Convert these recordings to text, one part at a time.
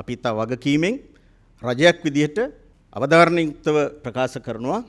අපි තා වගකීමෙන් රජයක් විදිහට අවධාරණයුක්තව ප්‍රකාශ කරනවා.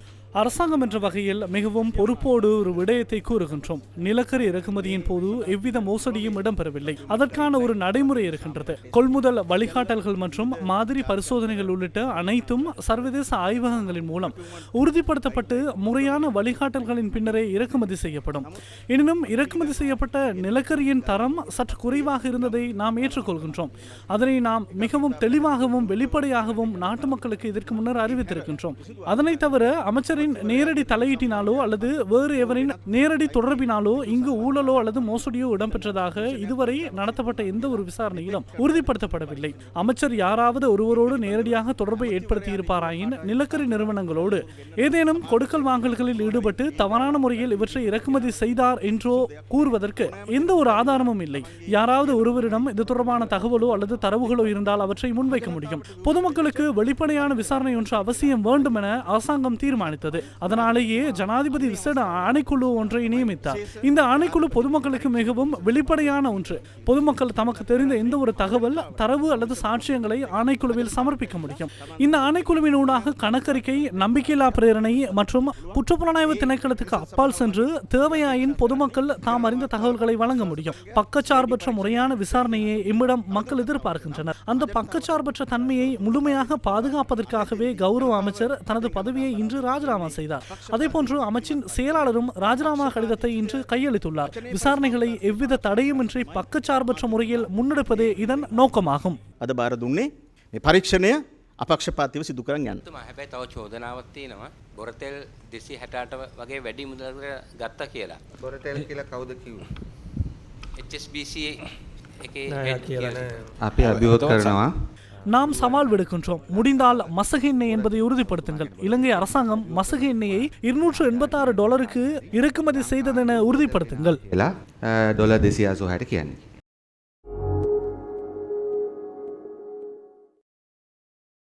அரசாங்கம் என்ற வகையில் மிகவும் பொறுப்போடு ஒரு விடயத்தை கூறுகின்றோம். நிலக்கரி இறக்குமதியின் போது எவ்வித மோசடியும் இடம்பெறவில்லை. அதற்கான ஒரு நடைமுறை இருக்கின்றது. கொள்முதல் வழிகாட்டல்கள் மற்றும் மாதிரி பரிசோதனைகள் உள்ளிட்ட அனைத்தும் சர்வதேச ஆய்வகங்களின் மூலம் உறுதிப்படுத்தப்பட்டு முறையான வழிகாட்டல்களின் பின்னரே இறக்குமதி செய்யப்படும். எனினும் இறக்குமதி செய்யப்பட்ட நிலக்கரியின் தரம் சற்று குறைவாக இருந்ததை நாம் ஏற்றுக்கொள்கின்றோம். அதனை நாம் மிகவும் தெளிவாகவும் வெளிப்படையாகவும் நாட்டு மக்களுக்கு இதற்கு முன்னர் அறிவித்திருக்கின்றோம். அதனை தவிர அமைச்சர் நேரடி தலையீட்டினாலோ அல்லது வேறு எவரின் நேரடி தொடர்பினாலோ இங்கு ஊழலோ அல்லது மோசடியோ இடம்பெற்றதாக இதுவரை நடத்தப்பட்ட எந்த ஒரு விசாரணையிலும் உறுதிப்படுத்தப்படவில்லை. அமைச்சர் யாராவது ஒருவரோடு நேரடியாக தொடர்பை ஏற்படுத்தியிருப்பாராயின் நிலக்கரி நிறுவனங்களோடு ஏதேனும் கொடுக்கல் வாங்கல்களில் ஈடுபட்டு தவறான முறையில் இவற்றை இறக்குமதி செய்தார் என்றோ கூறுவதற்கு எந்த ஒரு ஆதாரமும் இல்லை. யாராவது ஒருவரிடம் இது தொடர்பான தகவலோ அல்லது தரவுகளோ இருந்தால் அவற்றை முன்வைக்க முடியும். பொதுமக்களுக்கு வெளிப்படையான விசாரணை ஒன்று அவசியம் வேண்டும் என அரசாங்கம் தீர்மானித்தது. அதனாலேயே ஜனாதிபதி விசேட ஆணைக்குழு ஒன்றை நியமித்தார். இந்த ஆணைக்குழு பொதுமக்களுக்கு மிகவும் வெளிப்படையான ஒன்று. பொதுமக்கள் தமக்கு தெரிந்த எந்த ஒரு தகவல், தரவு அல்லது சாட்சியங்களை ஆணைக்குழுவில் சமர்ப்பிக்க முடியும். இந்த ஆணைக்குழுவின் ஊடாக கணக்கறிக்கை, நம்பிக்கையில்லா பிரேரணை மற்றும் குற்றப்புலனாய்வு திணைக்களத்துக்கு அப்பால் சென்று தேவையாயின் பொதுமக்கள் தாம் அறிந்த தகவல்களை வழங்க முடியும். பக்கச்சார்பற்ற முறையான விசாரணையை இம்மிடம் மக்கள் எதிர்பார்க்கின்றனர். அந்த பக்கச்சார்பற்ற தன்மையை முழுமையாக பாதுகாப்பதற்காகவே கௌரவ அமைச்சர் தனது பதவியை இன்று ராஜினாமா செய்தார். அதேபோன்று அமைச்சின் செயலாளரும் ராஜினாமா கடிதத்தை இன்று கையளித்துள்ளார். விசாரணைகளை எவ்வித தடையுமின்றி பக்கச்சார்பற்ற முறையில் முன்னெடுப்பதே இதன் நோக்கமாகும். අද බාර දුන්නේ මේ පරීක්ෂණය අපක්ෂපාතීව සිදු කරන් යන්න. හැබැයි තව චෝදනාවක් තියෙනවා. බොරතෙල් 268 වගේ වැඩි මුදලකට ගත්තා කියලා. බොරතෙල් කියලා කවුද කිව්වේ? HSBC එකේ අපි අභියෝග කරනවා. நாம் சவால் விடுக்கின்றோம். முடிந்தால் மசகு எண்ணெய் என்பதை உறுதிப்படுத்துங்கள். இலங்கை அரசாங்கம் மசகு எண்ணெயை $286 இறக்குமதி செய்ததென உறுதிப்படுத்துங்கள். $286 කියන්නේ